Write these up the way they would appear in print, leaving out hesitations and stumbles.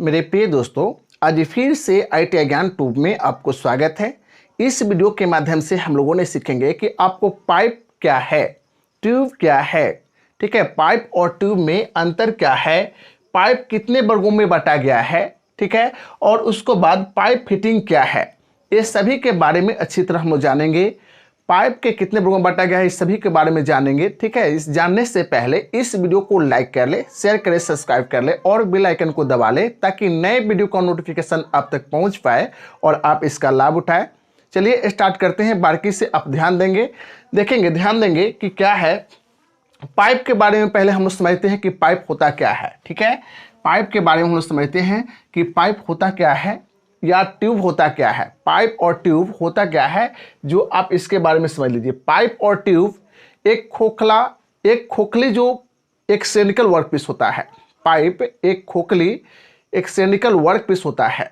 मेरे प्रिय दोस्तों, आज फिर से ITI ज्ञान ट्यूब में आपको स्वागत है। इस वीडियो के माध्यम से हम लोगों ने सीखेंगे कि आपको पाइप क्या है, ट्यूब क्या है, ठीक है, पाइप और ट्यूब में अंतर क्या है, पाइप कितने वर्गों में बांटा गया है, ठीक है, और उसको बाद पाइप फिटिंग क्या है, ये सभी के बारे में अच्छी तरह हम लोग जानेंगे। पाइप के कितने वर्गों में बांटा गया है इस सभी के बारे में जानेंगे, ठीक है। इस जानने से पहले इस वीडियो को लाइक कर ले, शेयर करे, सब्सक्राइब कर ले और बेल आइकन को दबा ले ताकि नए वीडियो का नोटिफिकेशन आप तक पहुंच पाए और आप इसका लाभ उठाएं। चलिए स्टार्ट करते हैं। बारीकी से आप ध्यान देंगे कि क्या है पाइप के बारे में। पहले हम लोग समझते हैं कि पाइप होता क्या है, ठीक है। पाइप के बारे में हम लोग समझते हैं कि पाइप होता क्या है या ट्यूब होता क्या है। पाइप और ट्यूब होता क्या है, जो आप इसके बारे में समझ लीजिए। पाइप और ट्यूब एक खोखली जो एक सिलिंड्रिकल वर्कपीस होता है। पाइप एक खोखली एक सिलिंड्रिकल वर्कपीस होता है,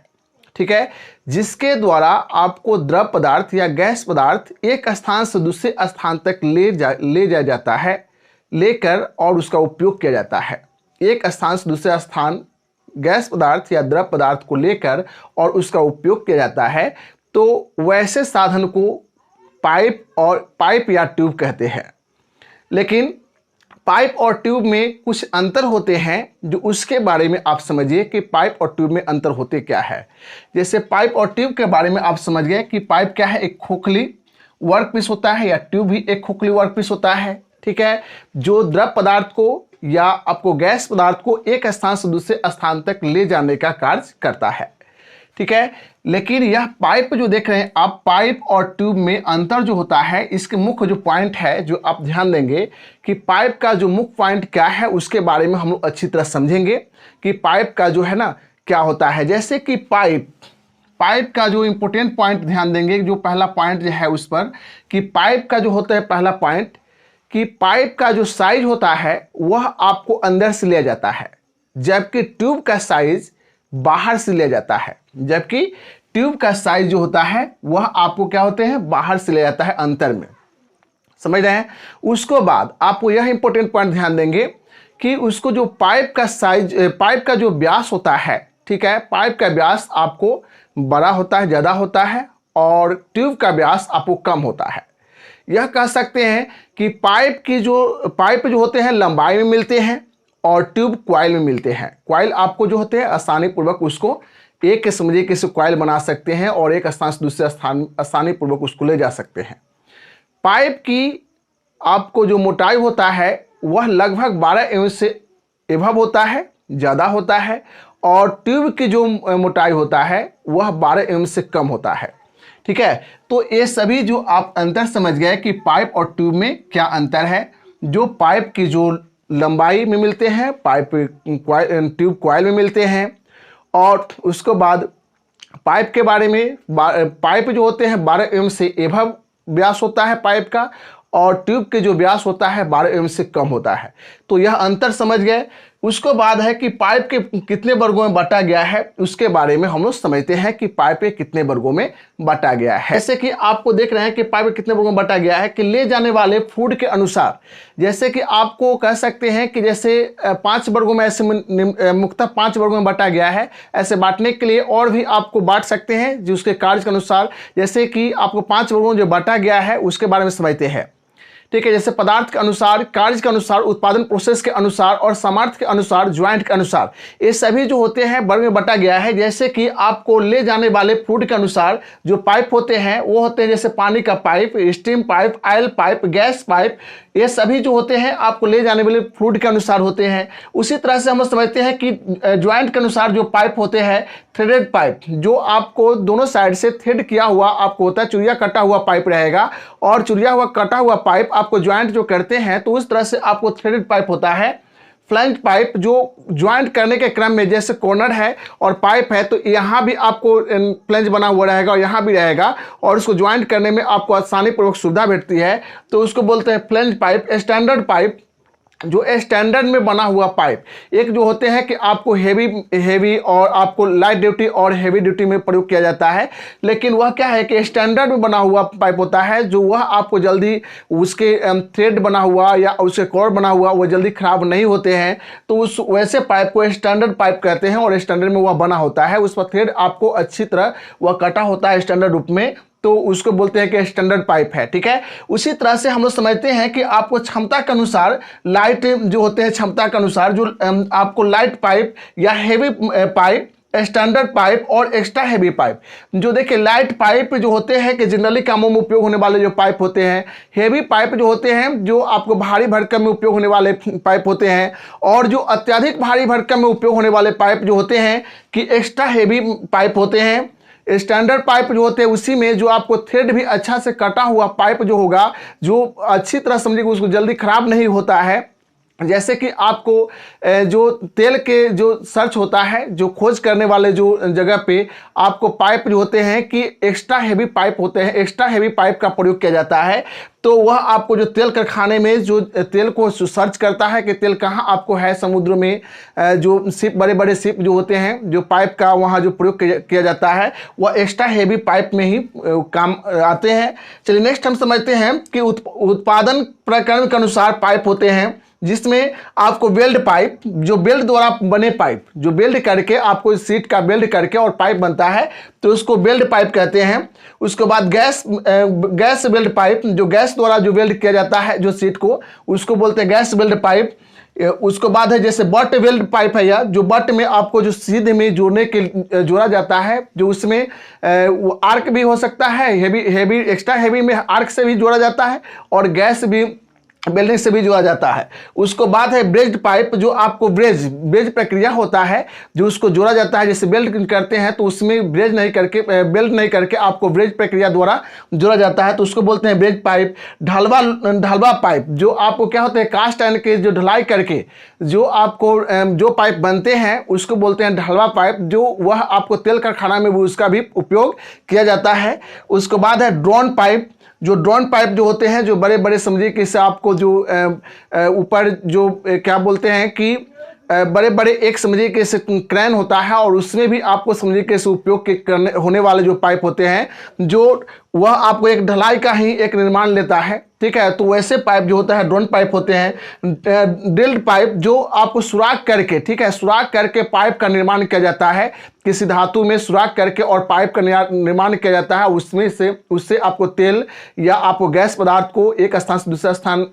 ठीक है, जिसके द्वारा आपको द्रव पदार्थ या गैस पदार्थ एक स्थान से दूसरे स्थान तक ले जाया जाता है, लेकर और उसका उपयोग किया जाता है। एक स्थान से दूसरे स्थान गैस पदार्थ या द्रव पदार्थ को लेकर और उसका उपयोग किया जाता है, तो वैसे साधन को पाइप या ट्यूब कहते हैं। लेकिन पाइप और ट्यूब में कुछ अंतर होते हैं, जो उसके बारे में आप समझिए कि पाइप और ट्यूब में अंतर होते क्या है। जैसे पाइप और ट्यूब के बारे में आप समझ गए कि पाइप क्या है, एक खोखली वर्कपीस होता है, या ट्यूब भी एक खोखली वर्कपीस होता है, ठीक है, जो द्रव पदार्थ को या आपको गैस पदार्थ को एक स्थान से दूसरे स्थान तक ले जाने का कार्य करता है, ठीक है। लेकिन यह पाइप जो देख रहे हैं आप, पाइप और ट्यूब में अंतर जो होता है, इसके मुख्य जो पॉइंट है, जो आप ध्यान देंगे कि पाइप का जो मुख्य पॉइंट क्या है उसके बारे में हम लोग अच्छी तरह समझेंगे कि पाइप का जो है ना क्या होता है। जैसे कि पाइप का जो इंपॉर्टेंट पॉइंट ध्यान देंगे, जो पहला पॉइंट जो है उस पर, कि पाइप का जो होता है पहला पॉइंट, कि पाइप का जो साइज होता है वह आपको अंदर से लिया जाता है, जबकि ट्यूब का साइज बाहर से लिया जाता है। जबकि ट्यूब का साइज जो होता है वह आपको क्या होते हैं, बाहर से लिया जाता है, अंतर में, समझ रहे हैं। उसको बाद आपको यह इंपॉर्टेंट पॉइंट ध्यान देंगे कि उसको जो पाइप का साइज, पाइप का जो व्यास होता है, ठीक है, पाइप का व्यास आपको बड़ा होता है, ज़्यादा होता है, और ट्यूब का व्यास आपको कम होता है। यह कह सकते हैं कि पाइप जो होते हैं लंबाई में मिलते हैं और ट्यूब क्वाइल में मिलते हैं। क्वाइल आपको जो होते हैं आसानी पूर्वक उसको एक समझिए किसी क्वाइल बना सकते हैं और एक स्थान से दूसरे स्थान आसानी पूर्वक उसको ले जा सकते हैं। पाइप की आपको जो मोटाई होता है वह लगभग 12 mm से एभव होता है, ज़्यादा होता है, और ट्यूब की जो मोटाई होता है वह 12 mm से कम होता है, ठीक है। तो ये सभी जो आप अंतर समझ गए कि पाइप और ट्यूब में क्या अंतर है। जो पाइप की जो लंबाई में मिलते हैं, ट्यूब क्वाइल में मिलते हैं, और उसके बाद पाइप के बारे में, पाइप जो होते हैं 12 mm से एभव व्यास होता है पाइप का, और ट्यूब के जो व्यास होता है 12 mm से कम होता है। तो यह अंतर समझ गए। उसके बाद है कि पाइप के कितने वर्गों में बांटा गया है, उसके बारे में हम लोग समझते हैं कि पाइप के कितने वर्गों में बांटा गया है। जैसे कि आपको देख रहे हैं कि पाइप के कितने वर्गों में बांटा गया है, कि ले जाने वाले फूड के अनुसार। जैसे कि आपको कह सकते हैं कि जैसे 5 वर्गों में, ऐसे मुख्यतः 5 वर्गों में बांटा गया है। ऐसे बांटने के लिए और भी आपको बांट सकते हैं जो उसके कार्य के अनुसार। जैसे कि आपको 5 वर्गों में जो बांटा गया है उसके बारे में समझते हैं, ठीक है। जैसे पदार्थ के अनुसार, कार्य के अनुसार, उत्पादन प्रोसेस के अनुसार और सामर्थ्य के अनुसार, ज्वाइंट के अनुसार, ये सभी जो होते हैं वर्ग में बांटा गया है। जैसे कि आपको ले जाने वाले फ्लूइड के अनुसार जो पाइप होते हैं वो होते हैं जैसे पानी का pipe, steam pipe, oil pipe, gas pipe, ये सभी जो होते हैं आपको ले जाने वाले फ्लूइड के अनुसार होते हैं। उसी तरह से हम समझते हैं कि ज्वाइंट के अनुसार जो पाइप होते हैं, थ्रेडेड पाइप, जो आपको दोनों साइड से थ्रेड किया हुआ आपको होता है, चुरिया कटा हुआ पाइप रहेगा, और चुरिया हुआ कटा हुआ पाइप आपको ज्वाइंट जो करते हैं तो उस तरह से आपको थ्रेडेड पाइप होता है। फ्लैंज पाइप जो ज्वाइंट करने के क्रम में, जैसे कॉर्नर है और पाइप है तो यहाँ भी आपको फ्लैंज बना हुआ रहेगा और यहाँ भी रहेगा, और उसको ज्वाइंट करने में आपको आसानी पूर्वक सुविधा भेटती है, तो उसको बोलते हैं फ्लैंज पाइप। स्टैंडर्ड पाइप जो स्टैंडर्ड में बना हुआ पाइप, एक जो होते हैं कि आपको हेवी और आपको लाइट ड्यूटी और हेवी ड्यूटी में प्रयोग किया जाता है, लेकिन वह क्या है कि स्टैंडर्ड में बना हुआ पाइप होता है, जो वह आपको जल्दी उसके थ्रेड बना हुआ या उसके कॉर्ड बना हुआ वो जल्दी खराब नहीं होते हैं। तो उस वैसे पाइप को स्टैंडर्ड पाइप कहते हैं और स्टैंडर्ड में वह बना होता है, उस पर थ्रेड आपको अच्छी तरह वह कटा होता है स्टैंडर्ड रूप में, तो उसको बोलते हैं कि स्टैंडर्ड पाइप है। ठीक है, उसी तरह से हम लोग समझते हैं कि आपको क्षमता के अनुसार लाइट जो होते हैं, क्षमता के अनुसार जो आपको लाइट पाइप या हेवी पाइप, स्टैंडर्ड पाइप और एक्स्ट्रा हेवी पाइप, जो देखिए लाइट पाइप जो होते हैं कि जनरली कामों में उपयोग होने वाले जो पाइप होते हैं, हेवी पाइप जो होते हैं जो आपको भारी भरकम में उपयोग होने वाले पाइप होते हैं, और जो अत्यधिक भारी भरकम में उपयोग होने वाले पाइप जो होते हैं कि एक्स्ट्रा हेवी पाइप होते हैं। स्टैंडर्ड पाइप जो होते हैं उसी में जो आपको थ्रेड भी अच्छा से कटा हुआ पाइप जो होगा, जो अच्छी तरह समझिए उसको जल्दी खराब नहीं होता है। जैसे कि आपको जो तेल के जो सर्च होता है, जो खोज करने वाले जो जगह पे आपको पाइप जो होते हैं कि एक्स्ट्रा हेवी पाइप होते हैं, एक्स्ट्रा हेवी पाइप का प्रयोग किया जाता है। तो वह आपको जो तेल कारखाने में जो तेल को सर्च करता है कि तेल कहाँ आपको है समुद्र में, जो शिप, बड़े बड़े शिप जो होते हैं, जो पाइप का वहाँ जो प्रयोग किया जाता है वह एक्स्ट्रा हेवी पाइप में ही काम आते हैं। चलिए नेक्स्ट हम समझते हैं कि उत्पादन प्रकरण के अनुसार पाइप होते हैं, जिसमें आपको वेल्ड पाइप, जो वेल्ड द्वारा बने पाइप, जो वेल्ड करके आपको सीट का वेल्ड करके और पाइप बनता है तो उसको वेल्ड पाइप कहते हैं। उसके बाद गैस वेल्ड पाइप, जो गैस द्वारा जो वेल्ड किया जाता है जो सीट को, उसको बोलते हैं गैस वेल्ड पाइप। उसके बाद है जैसे बट वेल्ड पाइप है, या जो बट में आपको जो सीधे में जोड़ा जाता है, जो उसमें आर्क भी हो सकता है, हेवी एक्स्ट्रा हेवी में आर्क से भी जोड़ा जाता है और गैस भी वेल्डिंग से भी जोड़ा जाता है। उसको बाद है ब्रेज्ड पाइप, जो आपको ब्रेज प्रक्रिया होता है, जो उसको जोड़ा जाता है, जैसे वेल्ड करते हैं तो उसमें वेल्ड नहीं करके आपको ब्रेज प्रक्रिया द्वारा जोड़ा जाता है, तो उसको बोलते हैं ब्रेज पाइप। ढलवा पाइप, जो आपको क्या होता है कास्ट आयरन के जो ढलाई करके जो आपको जो पाइप बनते हैं उसको बोलते हैं ढलवा पाइप, जो वह आपको तेल कारखाना में भी उसका भी उपयोग किया जाता है। उसके बाद है ड्रोन पाइप, जो ड्रोन पाइप जो होते हैं, जो बड़े बड़े समझिए कि इससे आपको जो ऊपर जो क्या बोलते हैं कि बड़े बड़े एक समझिए कि क्रैन होता है और उसमें भी आपको समझिए कि उपयोग के करने होने वाले जो पाइप होते हैं, जो वह आपको एक ढलाई का ही एक निर्माण लेता है। ठीक है, तो वैसे पाइप जो होता है ड्रोन पाइप होते हैं। ड्रिल्ड पाइप, जो आपको सुराख करके, ठीक है, सुराख करके पाइप का निर्माण किया जाता है, किसी धातु में सुराख करके और पाइप का निर्माण किया जाता है, उससे आपको तेल या आपको गैस पदार्थ को एक स्थान से दूसरा स्थान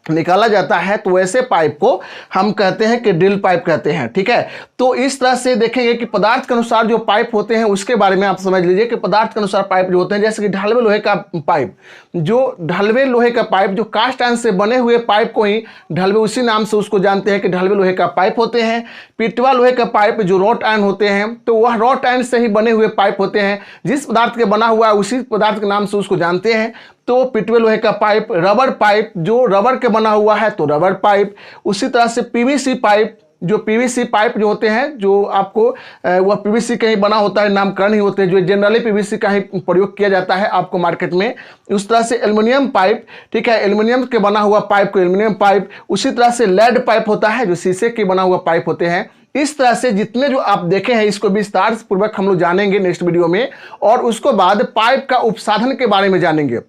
निकाला जाता है, तो ऐसे पाइप को हम कहते हैं कि ड्रिल पाइप कहते हैं। ठीक है, तो इस तरह से देखेंगे कि पदार्थ के अनुसार जो पाइप होते हैं उसके बारे में आप समझ लीजिए कि पदार्थ के अनुसार पाइप जो होते हैं, जैसे कि ढलवे लोहे का पाइप, जो ढलवे लोहे का पाइप, जो कास्ट आयरन से बने हुए पाइप को ही ढलवे, उसी नाम से उसको जानते हैं कि ढलवे लोहे का पाइप होते हैं। पिटवा लोहे का पाइप, जो रॉट आयरन होते हैं, तो वह रॉट आयरन से ही बने हुए पाइप होते हैं, जिस पदार्थ के बना हुआ है उसी पदार्थ के नाम से उसको जानते हैं। तो पिटवे लोहे का पाइप। रबर पाइप, जो रबर के बना हुआ है तो रबर पाइप। उसी तरह से पीवीसी पाइप, जो पीवीसी पाइप जो होते हैं, जो आपको वह पीवीसी का ही बना होता है, नामकरण ही होते हैं, जो जनरली पीवीसी का ही प्रयोग किया जाता है आपको मार्केट में। उस तरह से एल्युमिनियम पाइप, ठीक है, एल्युमिनियम के बना हुआ पाइप को एल्युमिनियम पाइप। उसी तरह से लेड पाइप होता है, जो शीशे के बना हुआ पाइप होते हैं। इस तरह से जितने जो आप देखे हैं इसको विस्तार पूर्वक हम लोग जानेंगे नेक्स्ट वीडियो में, और उसको बाद पाइप का उपसाधन के बारे में जानेंगे।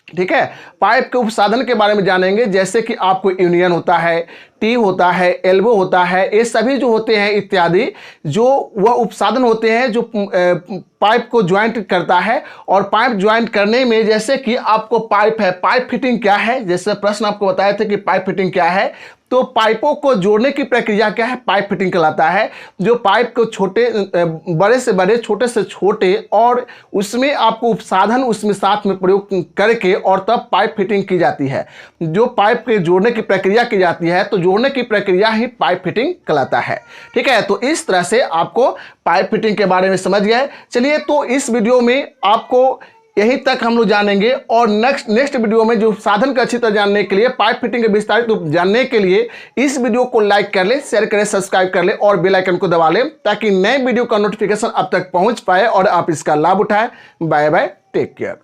ठीक है, पाइप के उपसाधन के बारे में जानेंगे, जैसे कि आपको यूनियन होता है, टी होता है, एल्बो होता है, ये सभी जो होते हैं इत्यादि, जो वह उपसाधन होते हैं जो पाइप को ज्वाइंट करता है। और पाइप ज्वाइंट करने में जैसे कि आपको पाइप है, पाइप फिटिंग क्या है, जैसे प्रश्न आपको बताए थे कि पाइप फिटिंग क्या है, तो पाइपों को जोड़ने की प्रक्रिया क्या है, पाइप फिटिंग कहलाता है। जो पाइप को बड़े से बड़े, छोटे से छोटे, और उसमें आपको उपसाधन उसमें साथ में प्रयोग करके और तब पाइप फिटिंग की जाती है। जो पाइप के जोड़ने की प्रक्रिया की जाती है, तो जोड़ने की प्रक्रिया ही पाइप फिटिंग कहलाता है। ठीक है, तो इस तरह से आपको पाइप फिटिंग के बारे में समझ गए। चलिए, तो इस वीडियो में आपको यहीं तक हम लोग जानेंगे, और नेक्स्ट वीडियो में जो साधन का अच्छी तरह जानने के लिए, पाइप फिटिंग के विस्तारित रूप जानने के लिए इस वीडियो को लाइक कर ले, शेयर करें, सब्सक्राइब कर ले और बेल आइकन को दबा लें, ताकि नए वीडियो का नोटिफिकेशन अब तक पहुंच पाए और आप इसका लाभ उठाएं। Bye bye, take care.